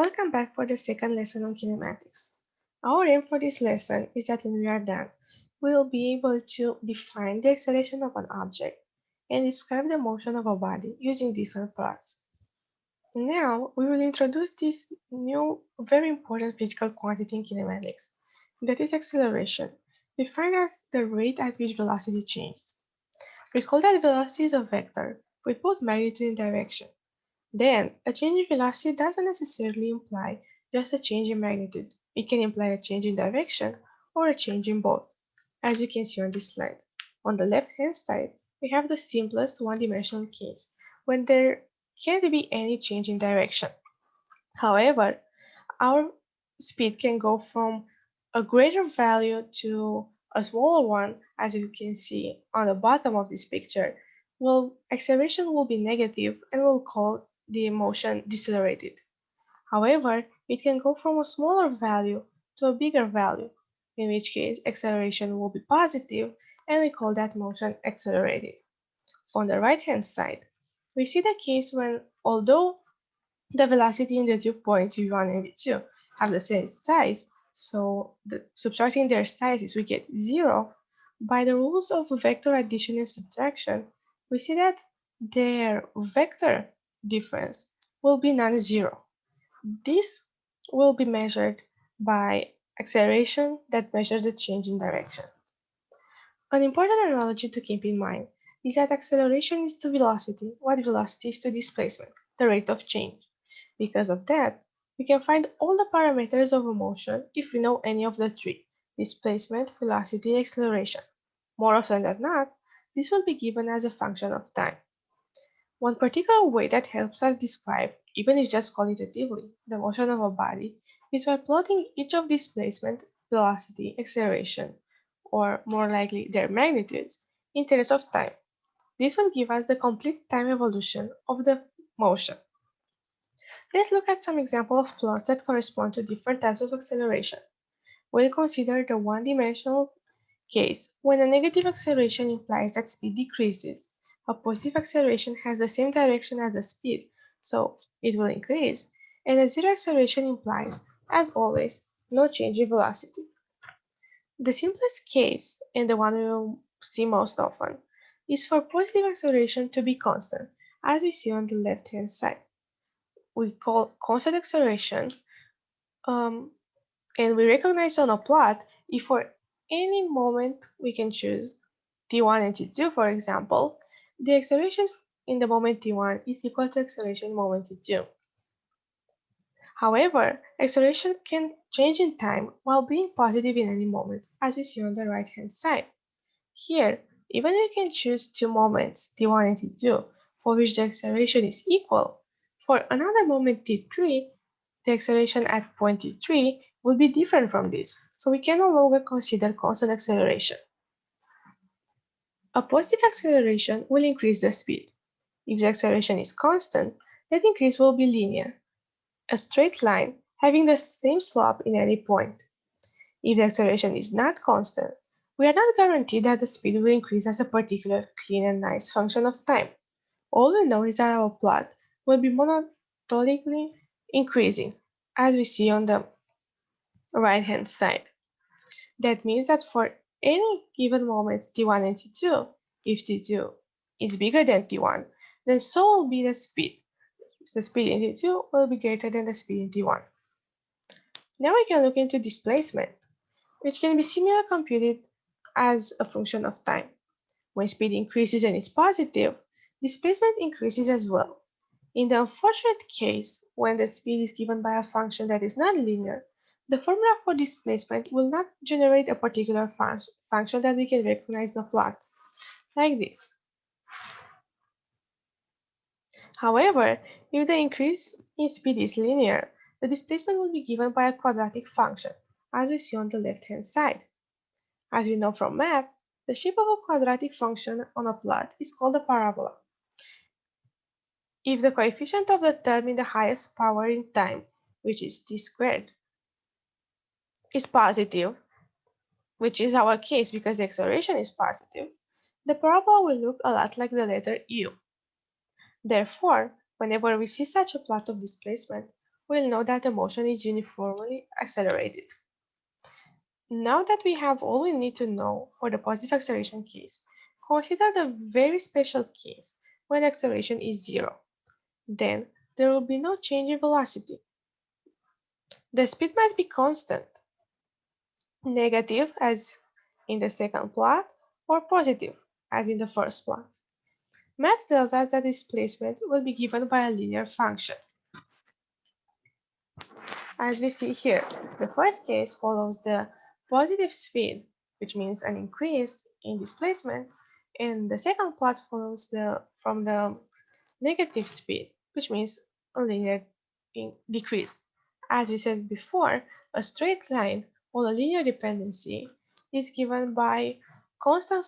Welcome back for the second lesson on kinematics. Our aim for this lesson is that when we are done, we will be able to define the acceleration of an object and describe the motion of a body using different plots. Now, we will introduce this new, very important physical quantity in kinematics, that is acceleration, defined as the rate at which velocity changes. Recall that velocity is a vector with both magnitude and direction. Then, a change in velocity doesn't necessarily imply just a change in magnitude. It can imply a change in direction or a change in both, as you can see on this slide. On the left-hand side, we have the simplest one-dimensional case, when there can't be any change in direction. However, our speed can go from a greater value to a smaller one, as you can see on the bottom of this picture. Well, acceleration will be negative and we'll call the motion decelerated. However, it can go from a smaller value to a bigger value, in which case acceleration will be positive and we call that motion accelerated. On the right-hand side, we see the case when, although the velocity in the 2 points v1 and v2 have the same size, so subtracting their sizes we get 0. By the rules of vector addition and subtraction, we see that their vector difference will be non-zero. This will be measured by acceleration that measures the change in direction. An important analogy to keep in mind is that acceleration is to velocity what velocity is to displacement, the rate of change. Because of that, we can find all the parameters of a motion if we know any of the three: displacement, velocity, acceleration. More often than not, this will be given as a function of time. One particular way that helps us describe, even if just qualitatively, the motion of a body is by plotting each of displacement, velocity, acceleration, or more likely their magnitudes, in terms of time. This will give us the complete time evolution of the motion. Let's look at some examples of plots that correspond to different types of acceleration. We'll consider the one-dimensional case when a negative acceleration implies that speed decreases. A positive acceleration has the same direction as the speed, so it will increase, and a zero acceleration implies, as always, no change in velocity. The simplest case, and the one we will see most often, is for positive acceleration to be constant, as we see on the left-hand side. We call constant acceleration, and we recognize on a plot if for any moment we can choose t1 and t2, for example, the acceleration in the moment t1 is equal to acceleration in moment t2. However, acceleration can change in time while being positive in any moment, as we see on the right-hand side. Here, even if we can choose two moments, t1 and t2, for which the acceleration is equal, for another moment t3, the acceleration at point t3 will be different from this, so we can no longer consider constant acceleration. A positive acceleration will increase the speed. If the acceleration is constant, that increase will be linear, a straight line having the same slope in any point. If the acceleration is not constant, we are not guaranteed that the speed will increase as a particular clean and nice function of time. All we know is that our plot will be monotonically increasing, as we see on the right-hand side. That means that for any given moment t1 and t2, if t2 is bigger than t1, then so will be the speed. The speed in t2 will be greater than the speed in t1. Now we can look into displacement, which can be similarly computed as a function of time. When speed increases and is positive, displacement increases as well. In the unfortunate case, when the speed is given by a function that is not linear, the formula for displacement will not generate a particular function that we can recognize in the plot, like this. However, if the increase in speed is linear, the displacement will be given by a quadratic function, as we see on the left-hand side. As we know from math, the shape of a quadratic function on a plot is called a parabola. If the coefficient of the term in the highest power in time, which is t squared, is positive, which is our case because the acceleration is positive, the parabola will look a lot like the letter U. Therefore, whenever we see such a plot of displacement, we'll know that the motion is uniformly accelerated. Now that we have all we need to know for the positive acceleration case, consider the very special case when acceleration is zero. Then there will be no change in velocity. The speed must be constant, negative as in the second plot, or positive as in the first plot. Math tells us that displacement will be given by a linear function. As we see here, the first case follows the positive speed, which means an increase in displacement, and the second plot follows from the negative speed, which means a linear decrease. As we said before, a straight line or a linear dependency is given by constant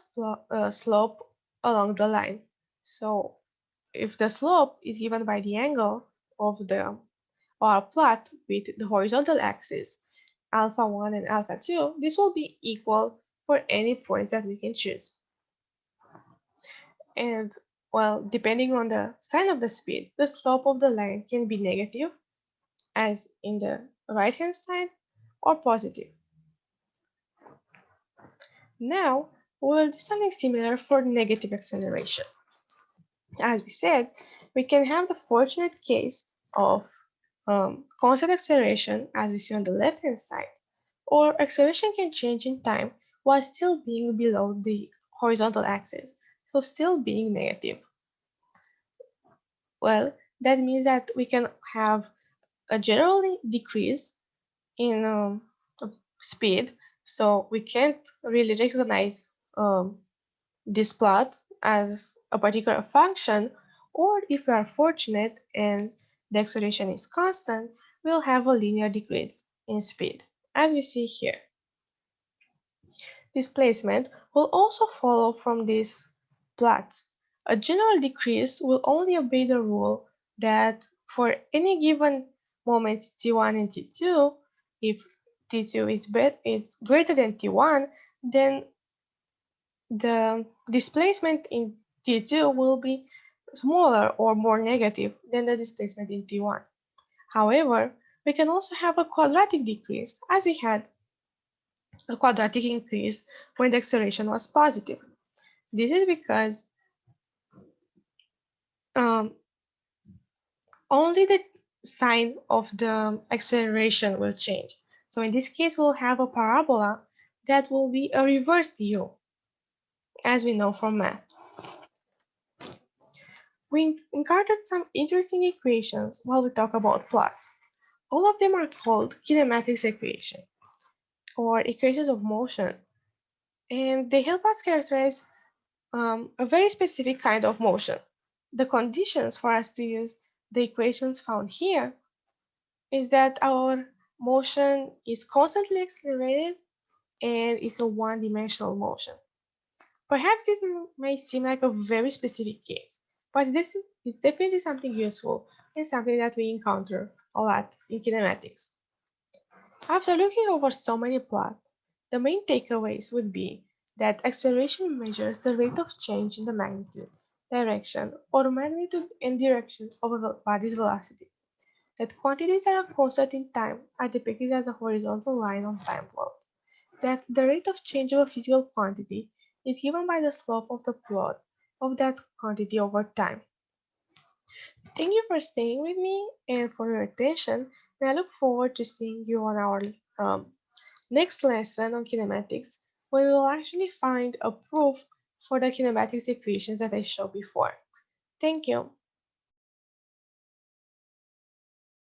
slope along the line. So if the slope is given by the angle of the or plot with the horizontal axis alpha 1 and alpha 2, this will be equal for any points that we can choose. And well, depending on the sign of the speed, the slope of the line can be negative, as in the right hand side, or positive. Now, we'll do something similar for negative acceleration. As we said, we can have the fortunate case of constant acceleration, as we see on the left hand side, or acceleration can change in time while still being below the horizontal axis, so still being negative. Well, that means that we can have a generally decrease in speed, so we can't really recognize this plot as a particular function, or if we are fortunate and the acceleration is constant, we'll have a linear decrease in speed, as we see here. Displacement will also follow from this plot. A general decrease will only obey the rule that for any given moment t1 and t2, if t2 is greater than t1, then the displacement in t2 will be smaller or more negative than the displacement in t1. However, we can also have a quadratic decrease, as we had a quadratic increase when the acceleration was positive. This is because only the sign of the acceleration will change. So in this case, we'll have a parabola that will be a reversed U, as we know from math. We encountered some interesting equations while we talk about plots. All of them are called kinematics equations, or equations of motion, and they help us characterize a very specific kind of motion. The conditions for us to use the equations found here is that our motion is constantly accelerated and it's a one-dimensional motion. Perhaps this may seem like a very specific case, but it's definitely something useful and something that we encounter a lot in kinematics. After looking over so many plots, the main takeaways would be that acceleration measures the rate of change in the magnitude, direction, or magnitude and direction of a body's velocity. That quantities that are constant in time are depicted as a horizontal line on time plots. That the rate of change of a physical quantity is given by the slope of the plot of that quantity over time. Thank you for staying with me and for your attention, and I look forward to seeing you on our next lesson on kinematics, when we will actually find a proof for the kinematics equations that I showed before. Thank you.